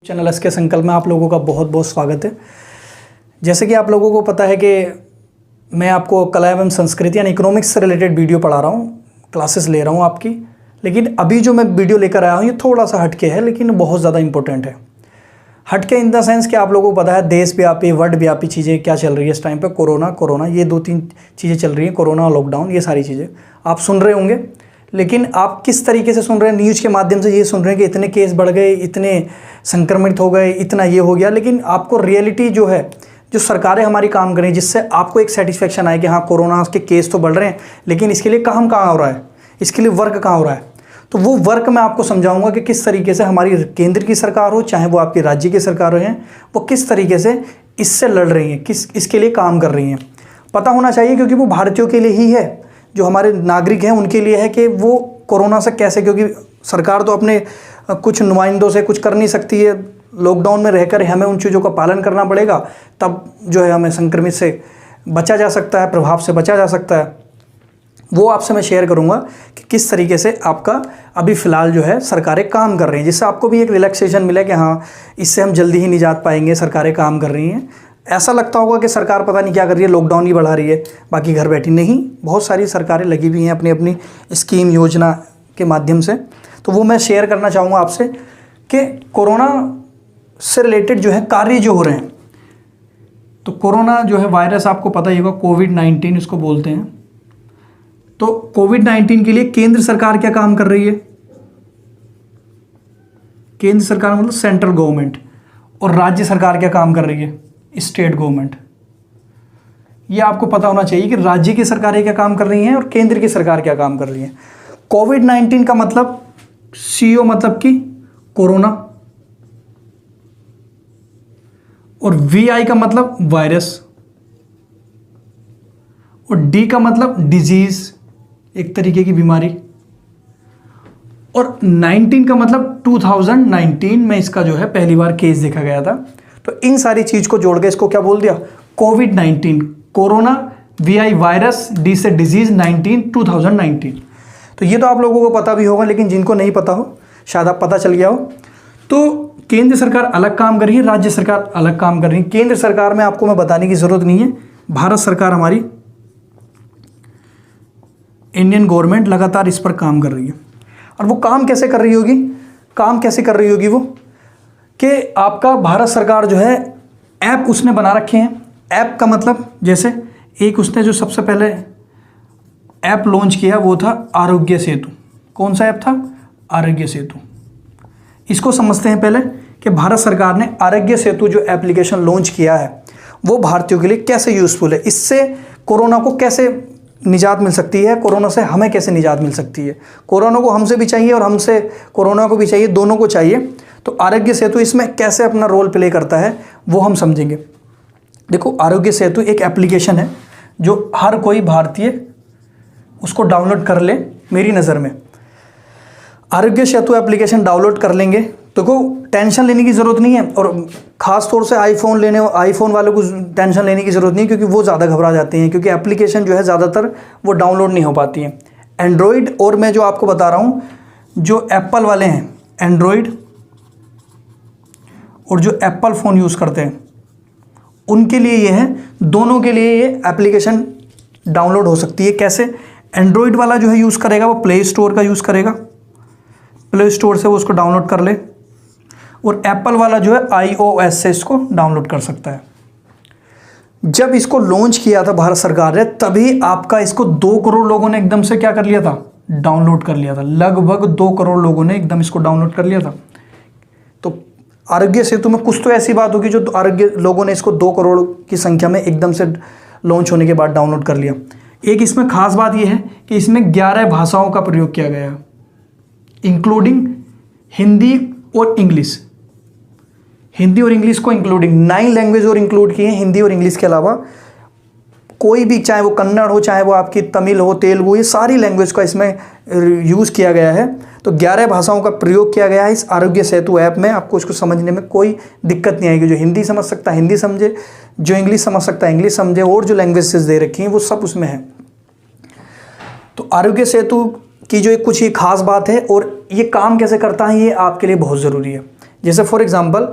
Channel S के संकल्प में आप लोगों का बहुत बहुत स्वागत है। जैसे कि आप लोगों को पता है कि मैं आपको कला एवं संस्कृति यानी इकोनॉमिक्स से रिलेटेड वीडियो पढ़ा रहा हूँ, क्लासेस ले रहा हूँ आपकी। लेकिन अभी जो मैं वीडियो लेकर आया हूँ ये थोड़ा सा हटके है, लेकिन बहुत ज़्यादा इंपॉर्टेंट है। हटके इन द सेंस कि आप लोगों को पता है देशव्यापी वर्ल्ड चीज़ें क्या चल रही है इस टाइम पर। कोरोना ये 2-3 चीज़ें चल रही हैं, कोरोना और लॉकडाउन, ये सारी चीज़ें आप सुन रहे होंगे। लेकिन आप किस तरीके से सुन रहे हैं, न्यूज़ के माध्यम से ये सुन रहे हैं कि इतने केस बढ़ गए, इतने संक्रमित हो गए, इतना ये हो गया। लेकिन आपको रियलिटी जो है, जो सरकारें हमारी काम करें जिससे आपको एक सेटिस्फेक्शन आए कि हाँ कोरोना के केस तो बढ़ रहे हैं, लेकिन इसके लिए काम कहाँ हो रहा है, इसके लिए वर्क कहाँ हो रहा है। तो वो वर्क मैं आपको समझाऊंगा कि किस तरीके से हमारी केंद्र की सरकार हो चाहे वो आपकी राज्य की सरकार हैं, वो किस तरीके से इससे लड़ रही हैं, इसके लिए काम कर रही हैं। पता होना चाहिए क्योंकि वो भारतीयों के लिए ही है, जो हमारे नागरिक हैं उनके लिए है कि वो कोरोना से कैसे, क्योंकि सरकार तो अपने कुछ नुमाइंदों से कुछ कर नहीं सकती है। लॉकडाउन में रहकर हमें उन चीज़ों का पालन करना पड़ेगा, तब जो है हमें संक्रमित से बचा जा सकता है, प्रभाव से बचा जा सकता है। वो आपसे मैं शेयर करूंगा कि किस तरीके से आपका अभी फ़िलहाल जो है सरकारें काम कर रही हैं, जिससे आपको भी एक रिलैक्सेशन मिले कि हाँ इससे हम जल्दी ही निजात पाएंगे, सरकारें काम कर रही हैं। ऐसा लगता होगा कि सरकार पता नहीं क्या कर रही है, लॉकडाउन ही बढ़ा रही है, बाकी घर बैठी। नहीं, बहुत सारी सरकारें लगी हुई हैं अपनी अपनी स्कीम योजना के माध्यम से। तो वो मैं शेयर करना चाहूँगा आपसे कि कोरोना से रिलेटेड जो है कार्य जो हो रहे हैं। तो कोरोना जो है वायरस आपको पता ही होगा, कोविड-19 इसको बोलते हैं। तो कोविड-19 के लिए केंद्र सरकार क्या काम कर रही है, केंद्र सरकार मतलब सेंट्रल गवर्नमेंट, और राज्य सरकार क्या काम कर रही है, स्टेट गवर्नमेंट। ये आपको पता होना चाहिए कि राज्य की सरकारें क्या काम कर रही हैं और केंद्र की सरकार क्या काम कर रही है। कोविड-19 का मतलब CO मतलब कि कोरोना, और VI का मतलब वायरस, और D का मतलब डिजीज, एक तरीके की बीमारी, और 19 का मतलब 2019 में इसका जो है पहली बार केस देखा गया था। तो इन सारी चीज को जोड़ के इसको क्या बोल दिया, कोविड-19, कोरोना, VI वायरस, D से डिजीज, 19 2019। तो ये तो आप लोगों को पता भी होगा, लेकिन जिनको नहीं पता हो शायद आप पता चल गया हो। तो केंद्र सरकार अलग काम कर रही है, राज्य सरकार अलग काम कर रही है। केंद्र सरकार में आपको मैं बताने की जरूरत नहीं है, भारत सरकार हमारी इंडियन गवर्नमेंट लगातार इस पर काम कर रही है। और वो काम कैसे कर रही होगी, काम कैसे कर रही होगी वो, कि आपका भारत सरकार जो है ऐप उसने बना रखे हैं। ऐप का मतलब जैसे एक उसने जो सबसे पहले ऐप लॉन्च किया वो था आरोग्य सेतु। कौन सा ऐप था, आरोग्य सेतु। इसको समझते हैं पहले कि भारत सरकार ने आरोग्य सेतु जो एप्लीकेशन लॉन्च किया है वो भारतीयों के लिए कैसे यूज़फुल है, इससे कोरोना को कैसे निजात मिल सकती है, कोरोना से हमें कैसे निजात मिल सकती है। कोरोना को हमसे भी चाहिए और हमसे कोरोना को भी चाहिए, दोनों को चाहिए। तो आरोग्य सेतु इसमें कैसे अपना रोल प्ले करता है वो हम समझेंगे। देखो, आरोग्य सेतु एक एप्लीकेशन है जो हर कोई भारतीय उसको डाउनलोड कर ले। मेरी नज़र में आरोग्य सेतु एप्लीकेशन डाउनलोड कर लेंगे तो को टेंशन लेने की ज़रूरत नहीं है, और ख़ास तौर से आईफोन वालों को टेंशन लेने की ज़रूरत नहीं, क्योंकि वो ज़्यादा घबरा जाते हैं, क्योंकि एप्लीकेशन जो है ज़्यादातर वो डाउनलोड नहीं हो पाती हैं। एंड्रॉयड, और मैं जो आपको बता रहा हूँ जो एप्पल वाले हैं, एंड्रॉयड और जो एप्पल फ़ोन यूज़ करते हैं उनके लिए ये है, दोनों के लिए ये एप्लीकेशन डाउनलोड हो सकती है। कैसे, एंड्रॉयड वाला जो है यूज़ करेगा वो प्ले स्टोर का यूज़ करेगा, प्ले स्टोर से वो उसको डाउनलोड कर ले, और एप्पल वाला जो है iOS से इसको डाउनलोड कर सकता है। जब इसको लॉन्च किया था भारत सरकार ने, तभी आपका इसको 2 करोड़ लोगों ने एकदम से क्या कर लिया था, डाउनलोड कर लिया था। लगभग 2 करोड़ लोगों ने एकदम इसको डाउनलोड कर लिया था। तो आरोग्य सेतु में कुछ तो ऐसी बात होगी जो आरोग्य लोगों ने इसको 2 करोड़ की संख्या में एकदम से लॉन्च होने के बाद डाउनलोड कर लिया। एक इसमें खास बात यह है कि इसमें 11 भाषाओं का प्रयोग किया गया है, इंक्लूडिंग हिंदी और इंग्लिश। हिंदी और इंग्लिश को इंक्लूडिंग 9 लैंग्वेज और इंक्लूड किए हैं, हिंदी और इंग्लिश के अलावा कोई भी, चाहे वो कन्नड़ हो, चाहे वो आपकी तमिल हो, तेलुगु, ये सारी लैंग्वेज का इसमें यूज़ किया गया है। तो 11 भाषाओं का प्रयोग किया गया है इस आरोग्य सेतु ऐप में। आपको इसको समझने में कोई दिक्कत नहीं आएगी। जो हिंदी समझ सकता है हिंदी समझे, जो इंग्लिश समझ सकता है इंग्लिश समझे, और जो लैंग्वेजेस दे रखी हैं वो सब उसमें है। तो आरोग्य सेतु की जो एक कुछ ही खास बात है, और ये काम कैसे करता है ये आपके लिए बहुत ज़रूरी है। जैसे फॉर एग्जांपल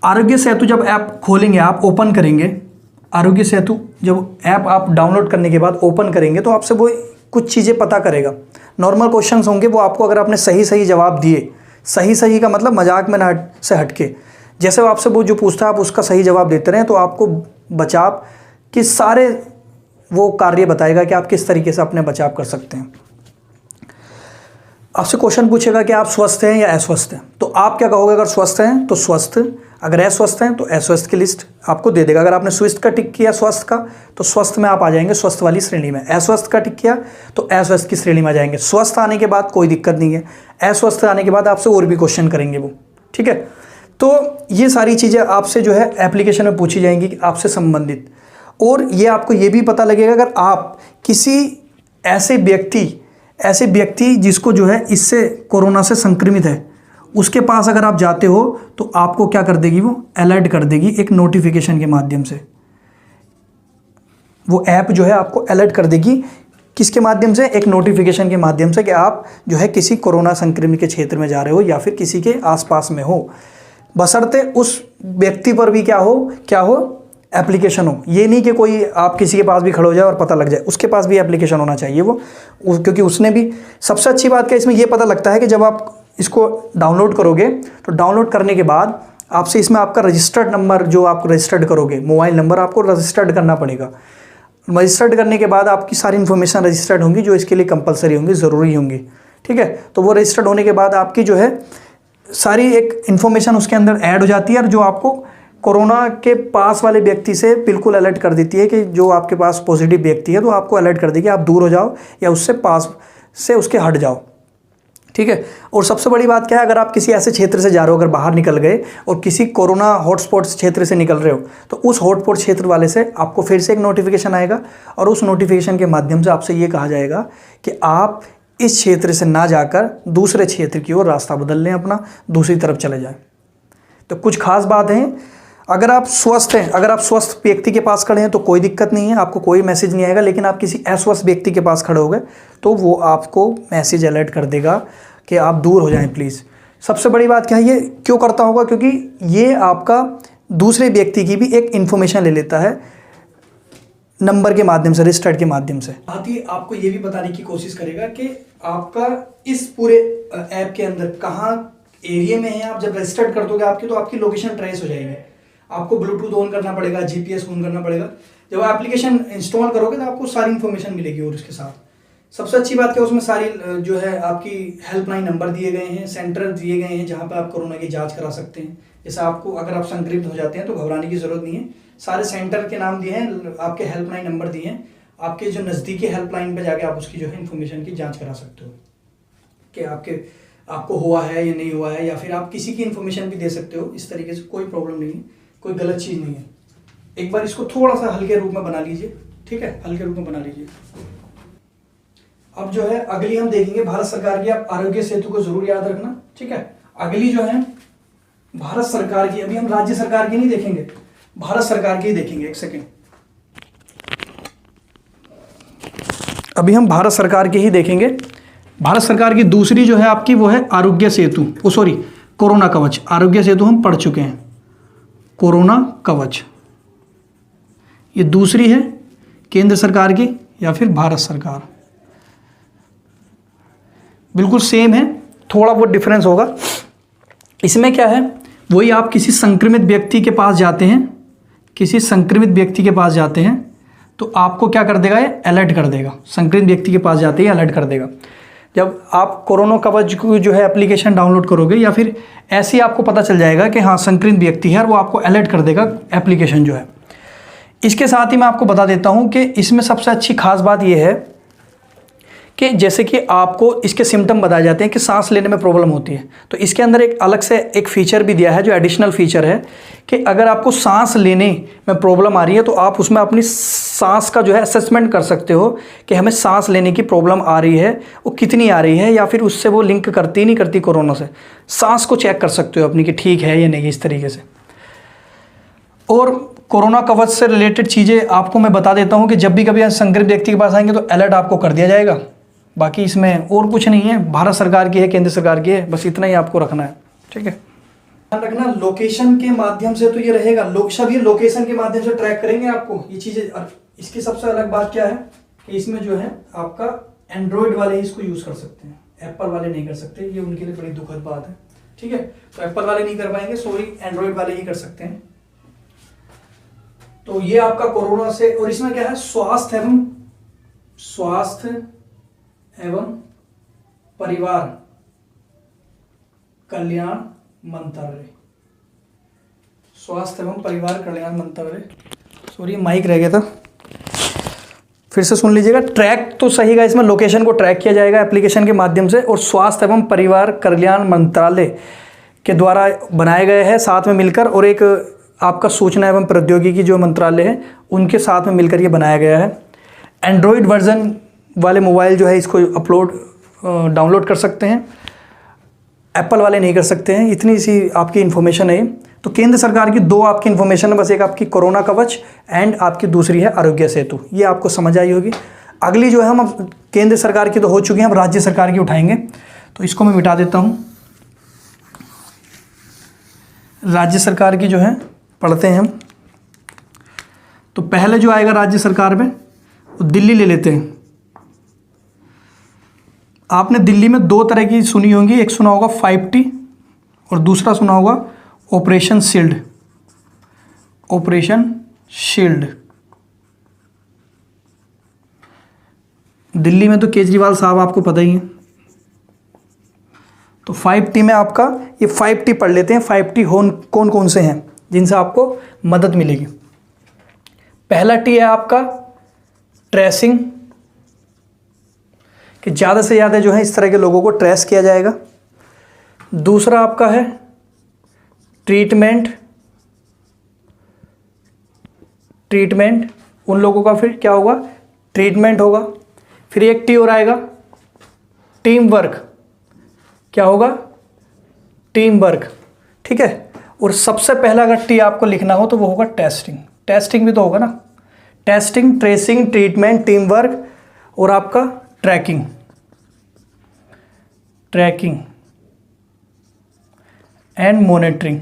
आरोग्य सेतु जब ऐप खोलेंगे, आप ओपन करेंगे, आरोग्य सेतु जब ऐप आप डाउनलोड करने के बाद ओपन करेंगे तो आपसे वो कुछ चीज़ें पता करेगा। नॉर्मल क्वेश्चंस होंगे, वो आपको अगर आपने सही सही जवाब दिए, सही सही का मतलब मजाक में ना से हटके, जैसे वो आपसे वो जो पूछता है आप उसका सही जवाब देते रहें तो आपको बचाव के सारे वो कार्य बताएगा कि आप किस तरीके से अपने बचाव कर सकते हैं। आपसे क्वेश्चन पूछेगा कि आप स्वस्थ हैं या अस्वस्थ हैं, तो आप क्या कहोगे? अगर स्वस्थ हैं तो स्वस्थ, अगर अस्वस्थ हैं तो अस्वस्थ की लिस्ट आपको दे देगा। अगर आपने स्वस्थ का टिक किया स्वस्थ का, तो स्वस्थ में आप आ जाएंगे स्वस्थ वाली श्रेणी में। अस्वस्थ का टिक किया तो अस्वस्थ की श्रेणी में आ जाएंगे। स्वस्थ आने के बाद कोई दिक्कत नहीं है, अस्वस्थ आने के बाद आपसे और भी क्वेश्चन करेंगे वो, ठीक है। तो ये सारी चीज़ें आपसे जो है एप्लीकेशन में पूछी जाएंगी आपसे संबंधित। और ये आपको ये भी पता लगेगा अगर आप किसी ऐसे व्यक्ति जिसको जो है इससे कोरोना से संक्रमित है, उसके पास अगर आप जाते हो तो आपको क्या कर देगी? वो अलर्ट कर देगी एक नोटिफिकेशन के माध्यम से। वो ऐप जो है आपको अलर्ट कर देगी, किसके माध्यम से? एक नोटिफिकेशन के माध्यम से कि आप जो है किसी कोरोना संक्रमित के क्षेत्र में जा रहे हो या फिर किसी के आसपास में हो, बशर्ते उस व्यक्ति पर भी क्या हो एप्लीकेशन हो। ये नहीं कि कोई आप किसी के पास भी खड़े हो जाए और पता लग जाए, उसके पास भी एप्लीकेशन होना चाहिए वो, क्योंकि उसने भी। सबसे अच्छी बात क्या इसमें ये पता लगता है कि जब आप इसको डाउनलोड करोगे तो डाउनलोड करने के बाद आपसे इसमें आपका रजिस्टर्ड नंबर जो आप रजिस्टर्ड करोगे, मोबाइल नंबर आपको रजिस्टर्ड करना पड़ेगा। रजिस्टर्ड करने के बाद आपकी सारी इन्फॉर्मेशन रजिस्टर्ड होंगी जो इसके लिए कंपलसरी होंगी, ज़रूरी होंगी, ठीक है। तो वो रजिस्टर्ड होने के बाद आपकी जो है सारी एक इन्फॉर्मेशन उसके अंदर ऐड हो जाती है और जो आपको कोरोना के पास वाले व्यक्ति से बिल्कुल अलर्ट कर देती है कि जो आपके पास पॉजिटिव व्यक्ति है तो आपको अलर्ट कर देगी आप दूर हो जाओ या उससे पास से उसके हट जाओ, ठीक है। और सबसे बड़ी बात क्या है, अगर आप किसी ऐसे क्षेत्र से जा रहे हो, अगर बाहर निकल गए और किसी कोरोना हॉटस्पॉट क्षेत्र से निकल रहे हो तो उस हॉटस्पॉट क्षेत्र वाले से आपको फिर से एक नोटिफिकेशन आएगा और उस नोटिफिकेशन के माध्यम से आपसे ये कहा जाएगा कि आप इस क्षेत्र से ना जाकर दूसरे क्षेत्र की ओर रास्ता बदल लें, अपना दूसरी तरफ चले जाएं। तो कुछ खास बात है, अगर आप स्वस्थ हैं, अगर आप स्वस्थ व्यक्ति के पास खड़े हैं तो कोई दिक्कत नहीं है, आपको कोई मैसेज नहीं आएगा। लेकिन आप किसी अस्वस्थ व्यक्ति के पास खड़े हो गए तो वो आपको मैसेज अलर्ट कर देगा कि आप दूर हो जाएं प्लीज़। सबसे बड़ी बात क्या है, ये क्यों करता होगा? क्योंकि ये आपका दूसरे व्यक्ति की भी एक इन्फॉर्मेशन ले लेता है नंबर के माध्यम से, रजिस्टर्ड के माध्यम से। साथ ही आपको ये भी बताने की कोशिश करेगा कि आपका इस पूरे ऐप के अंदर कहाँ एरिया में है। आप जब रजिस्टर्ड कर दोगे आपकी, तो आपकी लोकेशन ट्रेस हो जाएगी। आपको ब्लूटूथ ऑन करना पड़ेगा, जीपीएस ऑन करना पड़ेगा। जब आप एप्लीकेशन इंस्टॉल करोगे तो आपको सारी इन्फॉर्मेशन मिलेगी। और उसके साथ सबसे अच्छी बात क्या, उसमें सारी जो है आपकी हेल्पलाइन नंबर दिए गए हैं, सेंटर दिए गए हैं जहाँ पे आप कोरोना की जांच करा सकते हैं। जैसे आपको अगर आप संक्रमित हो जाते हैं तो घबराने की जरूरत नहीं है, सारे सेंटर के नाम दिए हैं, आपके हेल्पलाइन नंबर दिए हैं। आपके जो नज़दीकी हेल्पलाइन पर जाके आप उसकी जो है इन्फॉर्मेशन की जाँच करा सकते हो कि आपको हुआ है या नहीं हुआ है, या फिर आप किसी की इन्फॉर्मेशन भी दे सकते हो। इस तरीके से कोई प्रॉब्लम नहीं है, कोई गलत चीज़ नहीं है। एक बार इसको थोड़ा सा हल्के रूप में बना लीजिए, ठीक है, हल्के रूप में बना लीजिए। अब जो है अगली हम देखेंगे भारत सरकार की, आप आरोग्य सेतु को जरूर याद रखना, ठीक है। अगली जो है भारत सरकार की, अभी हम राज्य सरकार की नहीं देखेंगे, भारत सरकार की ही देखेंगे। एक सेकेंड, अभी हम भारत सरकार की ही देखेंगे। भारत सरकार की दूसरी जो है आपकी वो है आरोग्य सेतु, कोरोना कवच। आरोग्य सेतु हम पढ़ चुके हैं, कोरोना कवच ये दूसरी है, केंद्र सरकार की या फिर भारत सरकार, बिल्कुल सेम है, थोड़ा बहुत डिफरेंस होगा। इसमें क्या है, वही आप किसी संक्रमित व्यक्ति के पास जाते हैं, किसी संक्रमित व्यक्ति के पास जाते हैं तो आपको क्या कर देगा, ये अलर्ट कर देगा। संक्रमित व्यक्ति के पास जाते ही अलर्ट कर देगा। जब आप कोरोना कवच को जो है एप्लीकेशन डाउनलोड करोगे या फिर ऐसे ही आपको पता चल जाएगा कि हाँ संक्रमित व्यक्ति है, और वो आपको अलर्ट कर देगा एप्लीकेशन जो है। इसके साथ ही मैं आपको बता देता हूँ कि इसमें सबसे अच्छी खास बात ये है कि जैसे कि आपको इसके सिम्टम बताए जाते हैं कि सांस लेने में प्रॉब्लम होती है, तो इसके अंदर एक अलग से एक फीचर भी दिया है जो एडिशनल फीचर है कि अगर आपको सांस लेने में प्रॉब्लम आ रही है तो आप उसमें अपनी सांस का जो है असेसमेंट कर सकते हो कि हमें सांस लेने की प्रॉब्लम आ रही है, वो कितनी आ रही है, या फिर उससे वो लिंक करती नहीं करती कोरोना से। सांस को चेक कर सकते हो अपनी कि ठीक है या नहीं, इस तरीके से। और कोरोना कवच से रिलेटेड चीज़ें आपको मैं बता देता हूँ कि जब भी कभी संक्रमित व्यक्ति के पास आएंगे तो अलर्ट आपको कर दिया जाएगा। बाकी इसमें और कुछ नहीं है, भारत सरकार की है, केंद्र सरकार की है, बस इतना ही आपको रखना है, ठीक है। ध्यान रखना लोकेशन के माध्यम से तो ये रहेगा, सभी लोकेशन के माध्यम से ट्रैक करेंगे आपको ये चीजें। और इसकी सबसे अलग बात क्या है कि इसमें जो है आपका एंड्रॉयड वाले ही इसको यूज कर सकते हैं, एप्पल वाले नहीं कर सकते। ये उनके लिए बड़ी दुखद बात है, ठीक है। तो एप्पल वाले नहीं कर पाएंगे, सॉरी, एंड्रॉयड वाले ही कर सकते हैं। तो ये आपका कोरोना से, और इसमें क्या है, स्वास्थ्य एवं परिवार कल्याण मंत्रालय, स्वास्थ्य एवं परिवार कल्याण मंत्रालय, सॉरी माइक रह गया था, फिर से सुन लीजिएगा। ट्रैक तो सही है, इसमें लोकेशन को ट्रैक किया जाएगा एप्लीकेशन के माध्यम से, और स्वास्थ्य एवं परिवार कल्याण मंत्रालय के द्वारा बनाए गए हैं साथ में मिलकर, और एक आपका सूचना एवं प्रौद्योगिकी जो मंत्रालय है उनके साथ में मिलकर ये बनाया गया है। एंड्रॉयड वर्जन वाले मोबाइल जो है इसको डाउनलोड कर सकते हैं, एप्पल वाले नहीं कर सकते हैं। इतनी सी आपकी इन्फॉर्मेशन है। तो केंद्र सरकार की दो आपकी इन्फॉर्मेशन है, बस एक आपकी कोरोना कवच एंड आपकी दूसरी है आरोग्य सेतु। ये आपको समझ आई होगी। अगली जो है हम अब केंद्र सरकार की तो हो चुकी है, हम राज्य सरकार की उठाएंगे। तो इसको मैं मिटा देता हूँ। राज्य सरकार की जो है पढ़ते हैं हम। तो पहले जो आएगा राज्य सरकार में वो दिल्ली ले लेते हैं। आपने दिल्ली में दो तरह की सुनी होंगी, एक सुना होगा 5T और दूसरा सुना होगा operation shield. Operation shield Delhi में तो केजरीवाल साहब आपको पता ही है। तो 5T में आपका ये 5T पढ़ लेते हैं। 5T कौन कौन से हैं जिनसे आपको मदद मिलेगी। पहला T है आपका ट्रेसिंग, कि ज़्यादा से ज़्यादा जो है इस तरह के लोगों को ट्रेस किया जाएगा। दूसरा आपका है ट्रीटमेंट, उन लोगों का फिर क्या होगा, ट्रीटमेंट होगा। फिर एक T और आएगा टीम वर्क, क्या होगा, टीम वर्क, ठीक है। और सबसे पहला अगर T आपको लिखना हो तो वो होगा टेस्टिंग। टेस्टिंग भी तो होगा ना, testing, tracing, treatment, team work और आपका ट्रैकिंग एंड मॉनिटरिंग।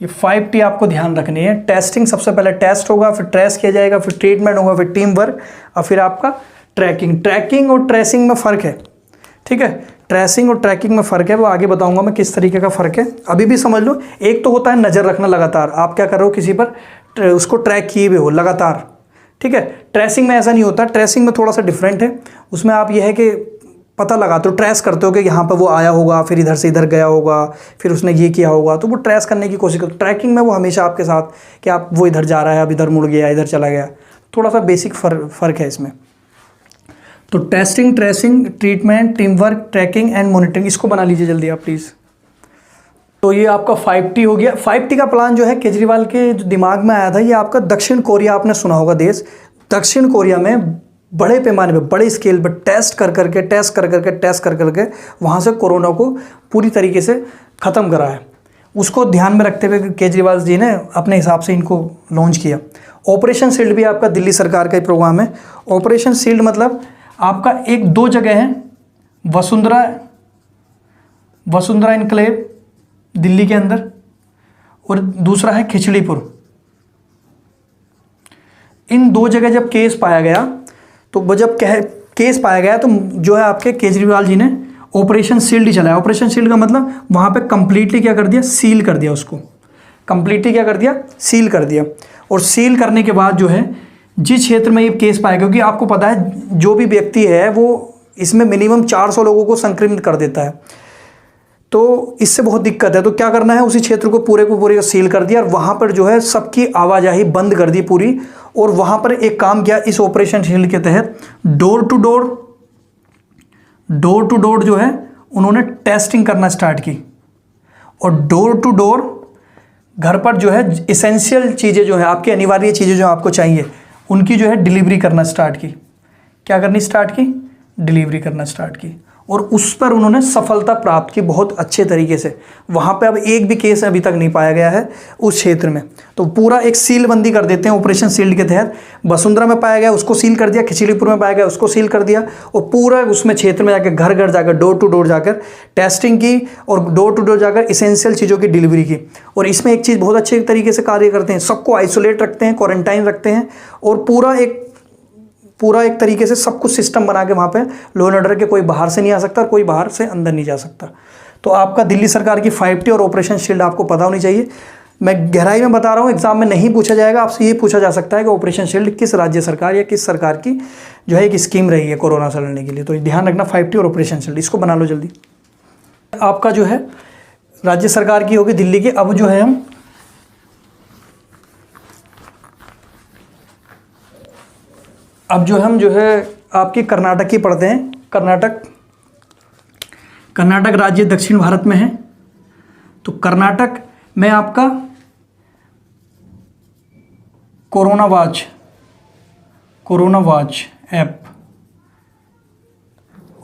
ये 5T आपको ध्यान रखनी है। टेस्टिंग सबसे पहले टेस्ट होगा, फिर ट्रेस किया जाएगा, फिर ट्रीटमेंट होगा, फिर टीम वर्क और फिर आपका ट्रैकिंग। ट्रैकिंग और ट्रेसिंग में फ़र्क है, ठीक है। ट्रेसिंग और ट्रैकिंग में फ़र्क है, वो आगे बताऊंगा मैं किस तरीके का फ़र्क है। अभी भी समझ लो, एक तो होता है नज़र रखना लगातार, आप क्या कर रहे हो किसी पर, उसको ट्रैक किए हुए हो लगातार, ठीक है। ट्रेसिंग में ऐसा नहीं होता, ट्रेसिंग में थोड़ा सा डिफरेंट है। उसमें आप ये है कि पता लगाते हो, ट्रेस करते हो कि यहाँ पर वो आया होगा, फिर इधर से इधर गया होगा, फिर उसने ये किया होगा, तो वो ट्रेस करने की कोशिश करते हो। ट्रैकिंग में वो हमेशा आपके साथ कि आप वो इधर जा रहा है, अब इधर मुड़ गया, इधर चला गया, थोड़ा सा बेसिक फ़र्क है इसमें। तो testing, tracing, treatment, team work, tracking and monitoring, इसको बना लीजिए जल्दी आप प्लीज़। तो ये आपका 5T हो गया। 5T का प्लान जो है केजरीवाल के जो दिमाग में आया था, ये आपका दक्षिण कोरिया, आपने सुना होगा देश, दक्षिण कोरिया में बड़े पैमाने पे, बड़े स्केल पर टेस्ट कर करके वहाँ से कोरोना को पूरी तरीके से ख़त्म करा है। उसको ध्यान में रखते हुए केजरीवाल जी ने अपने हिसाब से इनको लॉन्च किया। ऑपरेशन शील्ड भी आपका दिल्ली सरकार का ही प्रोग्राम है। ऑपरेशन शील्ड मतलब आपका एक दो जगह है, वसुंधरा इनक्लेव दिल्ली के अंदर और दूसरा है खिचड़ीपुर। इन दो जगह जब केस पाया गया तो वो जब केस पाया गया तो जो है आपके केजरीवाल जी ने ऑपरेशन शील्ड ही चलाया। ऑपरेशन शील्ड का मतलब वहाँ पे कंप्लीटली क्या कर दिया, सील कर दिया उसको, कंप्लीटली क्या कर दिया, सील कर दिया। और सील करने के बाद जो है जिस क्षेत्र में ये केस पाया, क्योंकि आपको पता है जो भी व्यक्ति है वो इसमें मिनिमम 400 लोगों को संक्रमित कर देता है, तो इससे बहुत दिक्कत है। तो क्या करना है, उसी क्षेत्र को पूरे सील कर दिया और वहाँ पर जो है सबकी आवाजाही बंद कर दी पूरी। और वहाँ पर एक काम किया इस ऑपरेशन शील्ड के तहत, डोर टू डोर जो है उन्होंने टेस्टिंग करना स्टार्ट की। और डोर टू डोर घर पर जो है इसेंशियल चीज़ें जो है, आपकी अनिवार्य चीज़ें जो आपको चाहिए, उनकी जो है डिलीवरी करना स्टार्ट की। क्या करनी स्टार्ट की, डिलीवरी करना स्टार्ट की। और उस पर उन्होंने सफलता प्राप्त की बहुत अच्छे तरीके से। वहाँ पे अब एक भी केस अभी तक नहीं पाया गया है उस क्षेत्र में। तो पूरा एक सील बंदी कर देते हैं ऑपरेशन शील्ड के तहत। वसुंधरा में पाया गया उसको सील कर दिया, खिचड़ीपुर में पाया गया उसको सील कर दिया, और पूरा उसमें क्षेत्र में जाकर घर घर जाकर डोर टू डोर जाकर टेस्टिंग की और डोर टू डोर जाकर इसेंशियल चीज़ों की डिलीवरी की। और इसमें एक चीज़ बहुत अच्छे तरीके से कार्य करते हैं, सबको आइसोलेट रखते हैं, क्वारंटाइन रखते हैं, और पूरा एक तरीके से सब कुछ सिस्टम बना के वहाँ पे लॉ एंड ऑर्डर के कोई बाहर से नहीं आ सकता और कोई बाहर से अंदर नहीं जा सकता। तो आपका दिल्ली सरकार की 5T और ऑपरेशन शील्ड आपको पता होनी चाहिए। मैं गहराई में बता रहा हूँ, एग्जाम में नहीं पूछा जाएगा, आपसे ये पूछा जा सकता है कि ऑपरेशन शील्ड किस राज्य सरकार या किस सरकार की जो है एक स्कीम रही है कोरोना से लड़ने के लिए। तो ध्यान रखना 5T और ऑपरेशन शील्ड, इसको बना लो जल्दी। आपका जो है राज्य सरकार की होगी दिल्ली की। अब जो है हम जो है आपकी कर्नाटक की पढ़ते हैं। कर्नाटक राज्य दक्षिण भारत में है। तो कर्नाटक में आपका कोरोना वॉच ऐप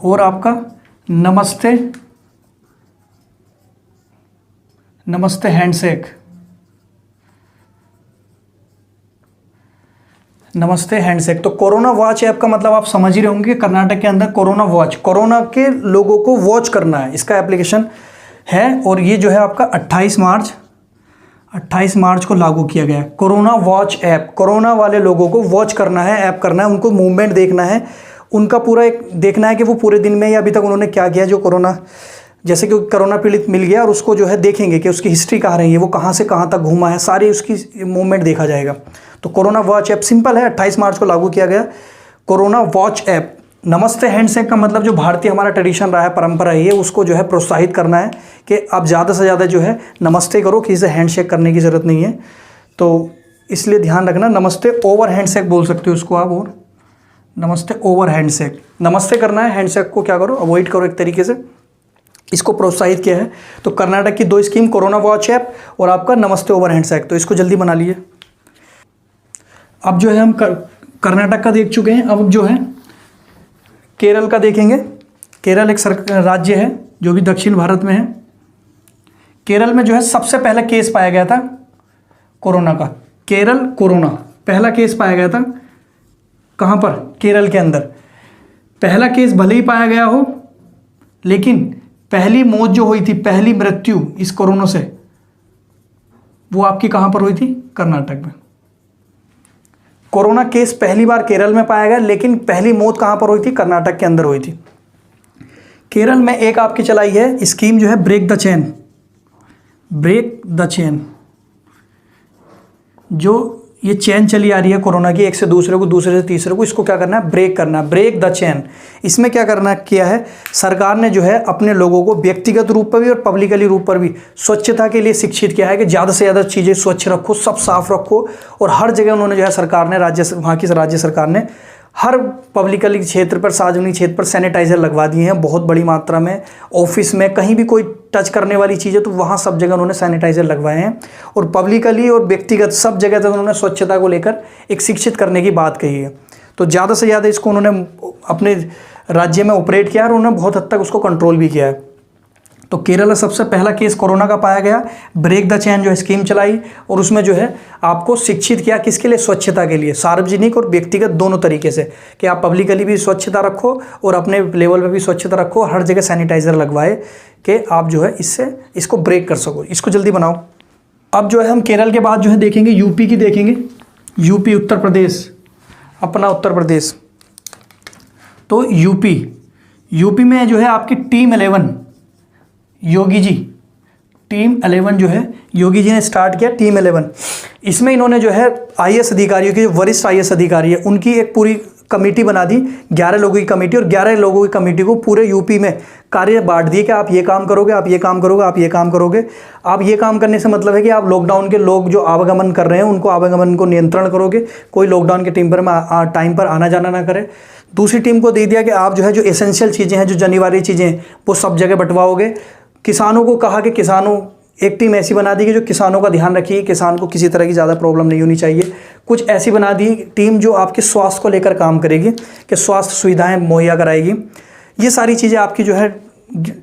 और आपका नमस्ते हैंडशेक। तो कोरोना वॉच ऐप का मतलब आप समझ ही रहे होंगे कि कर्नाटक के अंदर कोरोना के लोगों को वॉच करना है, इसका एप्लीकेशन है। और ये जो है आपका 28 मार्च को लागू किया गया है। कोरोना वॉच ऐप, कोरोना वाले लोगों को वॉच करना है, ऐप करना है, उनको मूवमेंट देखना है, उनका पूरा एक देखना है कि वो पूरे दिन में या अभी तक उन्होंने क्या किया। जो कोरोना, जैसे कि कोरोना पीड़ित मिल गया और उसको जो है देखेंगे कि उसकी हिस्ट्री कहाँ रही है, वो कहाँ से कहाँ तक घूमा है, सारी उसकी मूवमेंट देखा जाएगा। तो कोरोना वॉच ऐप सिंपल है, 28 मार्च को लागू किया गया कोरोना वॉच ऐप। नमस्ते हैंडशेक का मतलब जो भारतीय हमारा ट्रेडिशन रहा है, परंपरा है, उसको जो है प्रोत्साहित करना है कि आप ज़्यादा से ज़्यादा जो है नमस्ते करो, किसी से हैंडशेक करने की ज़रूरत नहीं है। तो इसलिए ध्यान रखना, नमस्ते ओवर हैंडशेक बोल सकते हो उसको आप, और नमस्ते ओवर हैंडशेक, नमस्ते करना है, हैंडशेक को क्या करो, अवॉइड करो एक तरीके से। इसको प्रोत्साहित किया है। तो कर्नाटक की 2 स्कीम, कोरोना वॉच ऐप और आपका नमस्ते ओवर हैंडशेक, तो इसको जल्दी बना लिए। अब जो है हम कर्नाटक का देख चुके हैं, अब जो है केरल का देखेंगे। केरल एक राज्य है जो भी दक्षिण भारत में है। केरल में जो है सबसे पहला केस पाया गया था कोरोना का। केरल कोरोना पहला केस पाया गया था कहाँ पर, केरल के अंदर। पहला केस भले ही पाया गया हो, लेकिन पहली मौत जो हुई थी, पहली मृत्यु इस कोरोना से, वो आपकी कहां पर हुई थी, कर्नाटक में। कोरोना केस पहली बार केरल में पाया गया, लेकिन पहली मौत कहां पर हुई थी, कर्नाटक के अंदर हुई थी। केरल में एक आपकी चलाई है स्कीम जो है ब्रेक द चेन, जो ये चैन चली आ रही है कोरोना की, एक से दूसरे को, दूसरे से तीसरे को, इसको क्या करना है, ब्रेक करना है, ब्रेक द चेन। इसमें क्या करना किया है सरकार ने, जो है अपने लोगों को व्यक्तिगत रूप पर भी और पब्लिकली रूप पर भी स्वच्छता के लिए शिक्षित किया है कि ज़्यादा से ज़्यादा चीज़ें स्वच्छ रखो, सब साफ रखो। और हर जगह उन्होंने जो है सरकार ने, वहाँ की राज्य सरकार ने हर पब्लिकली क्षेत्र पर, सार्वजनिक क्षेत्र पर सैनिटाइज़र लगवा दिए हैं बहुत बड़ी मात्रा में। ऑफिस में कहीं भी कोई टच करने वाली चीज़ है तो वहाँ सब जगह उन्होंने सैनिटाइज़र लगवाए हैं। और पब्लिकली और व्यक्तिगत सब जगह तक उन्होंने स्वच्छता को लेकर एक शिक्षित करने की बात कही है। तो ज़्यादा से ज़्यादा इसको उन्होंने अपने राज्य में ऑपरेट किया और उन्होंने बहुत हद तक उसको कंट्रोल भी किया है। तो केरल में सबसे पहला केस कोरोना का पाया गया, ब्रेक द चेन जो स्कीम चलाई, और उसमें जो है आपको शिक्षित किया किसके लिए, स्वच्छता के लिए, सार्वजनिक और व्यक्तिगत दोनों तरीके से, कि आप पब्लिकली भी स्वच्छता रखो और अपने लेवल पे भी स्वच्छता रखो, हर जगह सैनिटाइज़र लगवाए कि आप जो है इसको ब्रेक कर सको। इसको जल्दी बनाओ। अब जो है हम केरल के बाद जो है देखेंगे यूपी की, देखेंगे यूपी, उत्तर प्रदेश, अपना उत्तर प्रदेश। तो यूपी में जो है आपकी टीम 11 योगी जी, टीम 11 जो है योगी जी ने स्टार्ट किया, टीम 11। इसमें इन्होंने जो है IAS अधिकारियों की, वरिष्ठ IAS अधिकारी है, उनकी एक पूरी कमेटी बना दी, 11 लोगों की कमेटी, और 11 लोगों की कमेटी को पूरे यूपी में कार्य बांट दिए कि आप ये काम करोगे, आप ये काम करोगे, आप ये काम करोगे। आप ये काम करने से मतलब है कि आप लॉकडाउन के लोग जो आवागमन कर रहे हैं उनको, आवागमन को नियंत्रण करोगे, कोई लॉकडाउन के टाइम पर आना जाना ना करे। दूसरी टीम को दे दिया कि आप जो है जो एसेंशियल चीज़ें हैं, जो अनिवार्य चीज़ें हैं, वो सब जगह बंटवाओगे। किसानों को कहा कि एक टीम ऐसी बना दी कि जो किसानों का ध्यान रखिए, किसान को किसी तरह की ज़्यादा प्रॉब्लम नहीं होनी चाहिए। कुछ ऐसी बना दी टीम जो आपके स्वास्थ्य को लेकर काम करेगी, कि स्वास्थ्य सुविधाएं मुहैया कराएगी। ये सारी चीज़ें आपकी जो है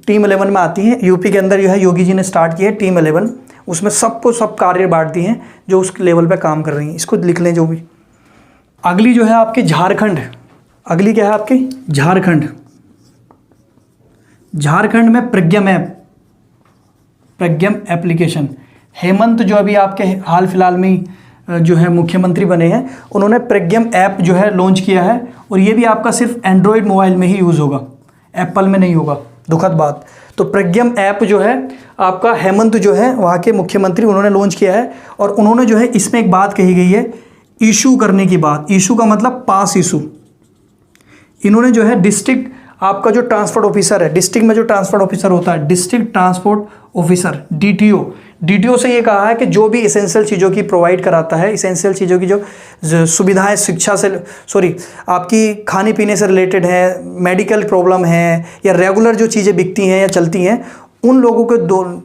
टीम 11 में आती हैं। यूपी के अंदर जो है योगी जी ने स्टार्ट किया है टीम 11, उसमें सबको सब कार्य बांट दिए हैं जो उस लेवल पे काम कर रही हैं। इसको लिख लें जो भी। अगली जो है आपकी झारखंड, अगली क्या है आपकी झारखंड। झारखंड में प्रज्ञम एप्लीकेशन। हेमंत जो अभी आपके हाल फिलहाल में जो है मुख्यमंत्री बने हैं, उन्होंने प्रज्ञम ऐप जो है लॉन्च किया है और ये भी आपका सिर्फ एंड्रॉयड मोबाइल में ही यूज़ होगा, एप्पल में नहीं होगा, दुखद बात। तो प्रज्ञम ऐप जो है आपका हेमंत जो है वहाँ के मुख्यमंत्री, उन्होंने लॉन्च किया है और उन्होंने जो है इसमें एक बात कही गई है इशू करने की बात। इशू का मतलब पास इशू। इन्होंने जो है डिस्ट्रिक्ट आपका जो ट्रांसपोर्ट ऑफिसर है, डिस्ट्रिक्ट में जो ट्रांसपोर्ट ऑफिसर होता है, डिस्ट्रिक्ट ट्रांसपोर्ट ऑफिसर डीटीओ से ये कहा है कि जो भी इसेंशियल चीज़ों की प्रोवाइड कराता है, इसेंशियल चीज़ों की जो सुविधाएं शिक्षा से आपकी खाने पीने से रिलेटेड है, मेडिकल प्रॉब्लम है या रेगुलर जो चीज़ें बिकती हैं या चलती हैं, उन लोगों को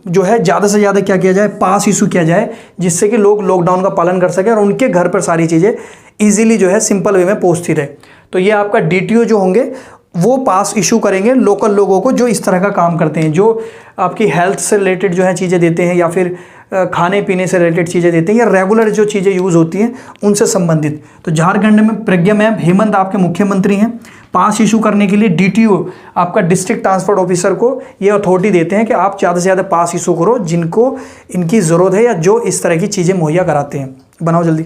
जो है ज़्यादा से ज़्यादा क्या किया जाए, पास इशू किया जाए, जिससे कि लोग लॉकडाउन का पालन कर सकें और उनके घर पर सारी चीज़ें ईजिली जो है सिंपल वे में पहुँचती रहे। तो ये आपका डीटीओ जो होंगे वो पास इशू करेंगे लोकल लोगों को जो इस तरह का काम करते हैं, जो आपकी हेल्थ से रिलेटेड जो है चीज़ें देते हैं या फिर खाने पीने से रिलेटेड चीज़ें देते हैं या रेगुलर जो चीज़ें यूज़ होती हैं उनसे संबंधित। तो झारखंड में प्रज्ञा हेमंत आपके मुख्यमंत्री हैं। पास इशू करने के लिए डीटीओ आपका डिस्ट्रिक्ट ट्रांसपोर्ट ऑफिसर को ये अथॉरिटी देते हैं कि आप ज़्यादा से ज़्यादा पास इशू करो जिनको इनकी ज़रूरत है या जो इस तरह की चीज़ें मुहैया कराते हैं। बनाओ जल्दी।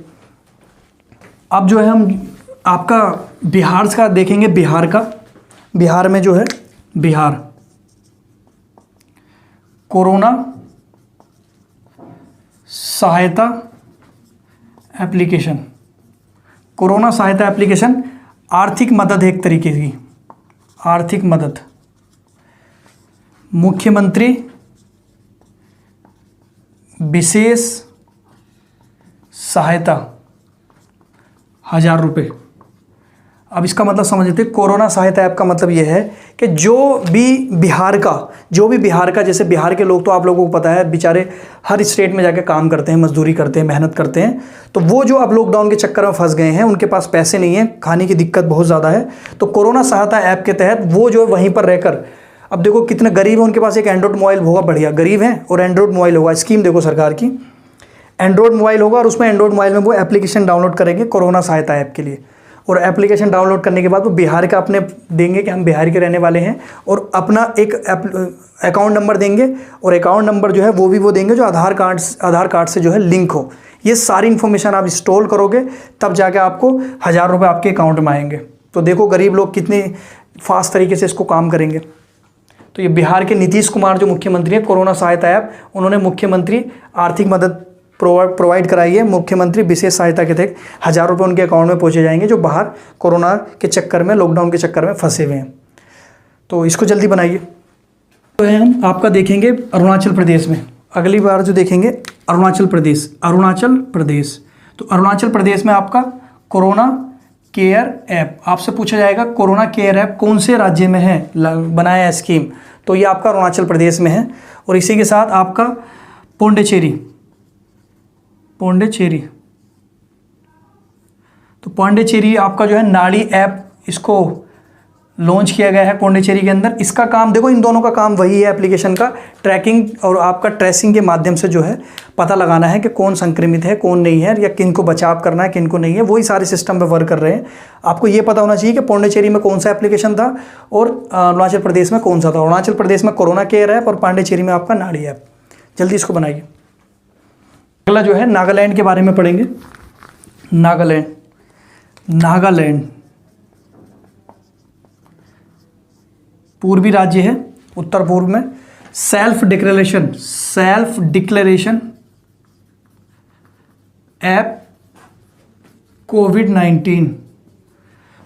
अब जो है हम आपका बिहार का देखेंगे। बिहार में जो है बिहार कोरोना सहायता एप्लीकेशन। कोरोना सहायता एप्लीकेशन आर्थिक मदद है एक तरीके की, आर्थिक मदद। मुख्यमंत्री विशेष सहायता 1000 रुपये। अब इसका मतलब समझ लेते हैं। कोरोना सहायता ऐप का मतलब यह है कि जो भी बिहार का जैसे बिहार के लोग तो आप लोगों को पता है बेचारे हर स्टेट में जाके काम करते हैं, मजदूरी करते हैं, मेहनत करते हैं। तो वो जो अब लॉकडाउन के चक्कर में फंस गए हैं, उनके पास पैसे नहीं है, खाने की दिक्कत बहुत ज़्यादा है, तो कोरोना सहायता ऐप के तहत वो जो वहीं पर रहकर, अब देखो कितने गरीब हैं, उनके पास एक एंड्रॉयड मोबाइल होगा, बढ़िया गरीब हैं और एंड्रॉयड मोबाइल होगा। स्कीम देखो सरकार की, एंड्रॉयड मोबाइल होगा और उसमें एंड्रॉयड मोबाइल में वो एप्लीकेशन डाउनलोड करेंगे कोरोना सहायता ऐप के लिए। और एप्लीकेशन डाउनलोड करने के बाद वो बिहार का अपने देंगे कि हम बिहार के रहने वाले हैं और अपना एक अकाउंट नंबर देंगे और अकाउंट नंबर जो है वो देंगे जो आधार कार्ड से जो है लिंक हो। ये सारी इन्फॉर्मेशन आप इंस्टॉल करोगे तब जाके आपको 1000 रुपये आपके अकाउंट में आएंगे। तो देखो गरीब लोग कितनी फास्ट तरीके से इसको काम करेंगे। तो ये बिहार के नीतीश कुमार जो मुख्यमंत्री हैं, कोरोना सहायता ऐप उन्होंने मुख्यमंत्री आर्थिक मदद प्रोवाइड कराई है। मुख्यमंत्री विशेष सहायता के तहत 1000 रुपये उनके अकाउंट में पहुंचे जाएंगे जो बाहर कोरोना के चक्कर में, लॉकडाउन के चक्कर में फंसे हुए हैं। तो इसको जल्दी बनाइए। तो हम आपका देखेंगे अरुणाचल प्रदेश में, अगली बार जो देखेंगे अरुणाचल प्रदेश। तो अरुणाचल प्रदेश में आपका कोरोना केयर ऐप, आपसे पूछा जाएगा कोरोना केयर ऐप कौन से राज्य में है बनाया है स्कीम, तो ये आपका अरुणाचल प्रदेश में है। और इसी के साथ आपका पौंडीचेरी। तो पौंडीचेरी आपका जो है नाड़ी ऐप, इसको लॉन्च किया गया है पौंडीचेरी के अंदर। इसका काम देखो, इन दोनों का काम वही है, एप्लीकेशन का ट्रैकिंग और आपका ट्रेसिंग के माध्यम से जो है पता लगाना है कि कौन संक्रमित है कौन नहीं है, या किन को बचाव करना है किन को नहीं है, वही सारे सिस्टम पे वर्क कर रहे हैं। आपको ये पता होना चाहिए कि पौंडीचेरी में कौन सा एप्लीकेशन था और अरुणाचल प्रदेश में कौन सा था। अरुणाचल प्रदेश में कोरोना केयर ऐप और पौंडीचेरी में आपका नाड़ी ऐप। जल्दी इसको बनाइए। अगला जो है नागालैंड के बारे में पढ़ेंगे। नागालैंड पूर्वी राज्य है, उत्तर पूर्व में। सेल्फ डिक्लेरेशन ऐप कोविड-19।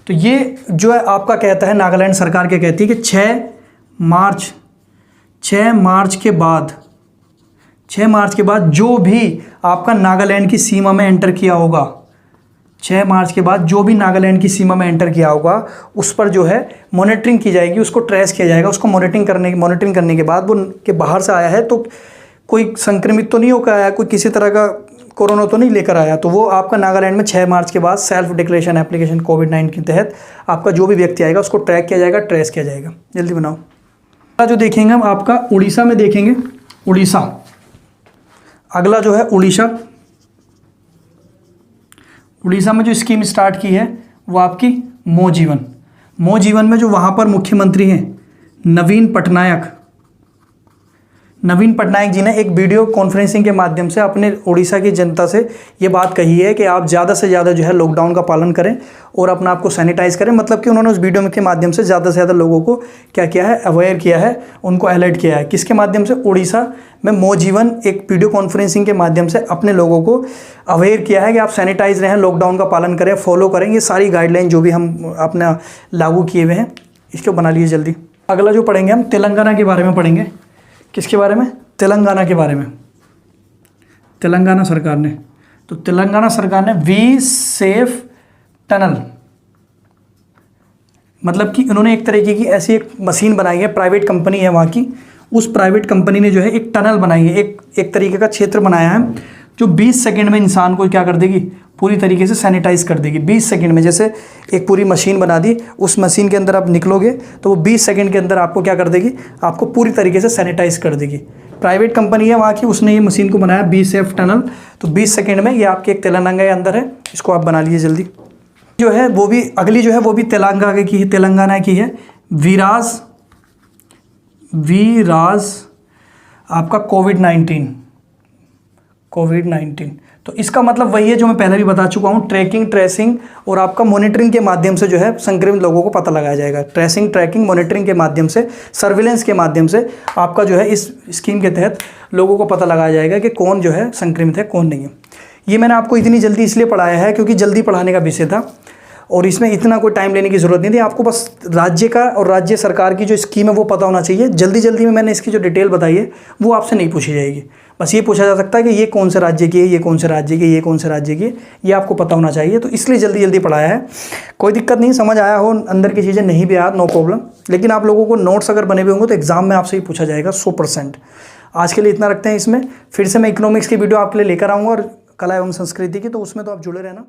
तो ये जो है आपका कहता है, नागालैंड सरकार क्या कहती है कि 6 मार्च के बाद जो भी आपका नागालैंड की सीमा में एंटर किया होगा, 6 मार्च के बाद जो भी नागालैंड की सीमा में एंटर किया होगा उस पर जो है मॉनिटरिंग की जाएगी, उसको ट्रेस किया जाएगा। उसको मॉनिटरिंग करने के बाद वो के बाहर से आया है तो कोई संक्रमित तो नहीं होकर आया, कोई किसी तरह का कोरोना तो नहीं लेकर आया, तो वो आपका नागालैंड में 6 मार्च के बाद सेल्फ डिक्लेरेशन एप्लीकेशन कोविड-19 के तहत आपका जो भी व्यक्ति आएगा उसको ट्रैक किया जाएगा, ट्रेस किया जाएगा। जल्दी बनाओ। अगला जो देखेंगे हम आपका उड़ीसा में देखेंगे, उड़ीसा। अगला जो है उड़ीसा। उड़ीसा में जो स्कीम स्टार्ट की है वो आपकी मो जीवन। मो जीवन में जो वहाँ पर मुख्यमंत्री हैं नवीन पटनायक जी ने एक वीडियो कॉन्फ्रेंसिंग के माध्यम से अपने उड़ीसा की जनता से ये बात कही है कि आप ज़्यादा से ज़्यादा जो है लॉकडाउन का पालन करें और अपना आप को सैनिटाइज करें। मतलब कि उन्होंने उस वीडियो के माध्यम से ज़्यादा से ज़्यादा लोगों को क्या किया है, अवेयर किया है, उनको अलर्ट किया है। किसके माध्यम से? उड़ीसा में मो जीवन एक वीडियो कॉन्फ्रेंसिंग के माध्यम से अपने लोगों को अवेयर किया है कि आप सैनिटाइज रहें, लॉकडाउन का पालन करें, फॉलो करें। ये सारी गाइडलाइन जो भी हम अपना लागू किए हुए हैं इसको बना लीजिए जल्दी। अगला जो पढ़ेंगे हम तेलंगाना के बारे में पढ़ेंगे। किसके बारे में? तेलंगाना के बारे में। तेलंगाना सरकार ने, तो तेलंगाना सरकार ने वी सेफ टनल, मतलब कि उन्होंने एक तरीके की ऐसी एक मशीन बनाई है, प्राइवेट कंपनी है वहाँ की, उस प्राइवेट कंपनी ने जो है एक टनल बनाई है, एक तरीके का क्षेत्र बनाया है जो 20 सेकंड में इंसान को क्या कर देगी, पूरी तरीके से सैनिटाइज कर देगी। 20 सेकंड में, जैसे एक पूरी मशीन बना दी, उस मशीन के अंदर आप निकलोगे तो वो 20 सेकंड के अंदर आपको क्या कर देगी, आपको पूरी तरीके से सैनिटाइज कर देगी। प्राइवेट कंपनी है वहाँ की, उसने ये मशीन को बनाया बी सेफ टनल। तो 20 सेकंड में ये आपके एक तेलंगाना के अंदर है, इसको आप बना लीजिए जल्दी। जो है वो भी अगली जो है वो भी तेलंगाना की है, वीराज आपका कोविड-19। तो इसका मतलब वही है जो मैं पहले भी बता चुका हूँ, ट्रैकिंग, ट्रेसिंग और आपका मॉनिटरिंग के माध्यम से जो है संक्रमित लोगों को पता लगाया जाएगा। ट्रेसिंग, ट्रैकिंग, मॉनिटरिंग के माध्यम से, सर्विलेंस के माध्यम से आपका जो है इस स्कीम के तहत लोगों को पता लगाया जाएगा कि कौन जो है संक्रमित है, कौन नहीं है। ये मैंने आपको इतनी जल्दी इसलिए पढ़ाया है क्योंकि जल्दी पढ़ाने का विषय था और इसमें इतना कोई टाइम लेने की ज़रूरत नहीं थी। आपको बस राज्य का और राज्य सरकार की जो स्कीम है वो पता होना चाहिए। जल्दी में मैंने इसकी जो डिटेल बताई है वो आपसे नहीं पूछी जाएगी। बस ये पूछा जा सकता है कि ये कौन से राज्य की है, ये कौन से राज्य की, ये कौन से राज्य की है, ये आपको पता होना चाहिए। तो इसलिए जल्दी पढ़ाया है। कोई दिक्कत नहीं, समझ आया हो, अंदर की चीज़ें नहीं भी आया, नो प्रॉब्लम। लेकिन आप लोगों को नोट्स अगर बने हुए होंगे तो एग्जाम में आपसे ही पूछा जाएगा 100%। आज के लिए इतना रखते हैं इसमें। फिर से मैं इकोनॉमिक्स की वीडियो आपके लिए लेकर आऊँगा और कला एवं संस्कृति की, तो उसमें तो आप जुड़े रहना।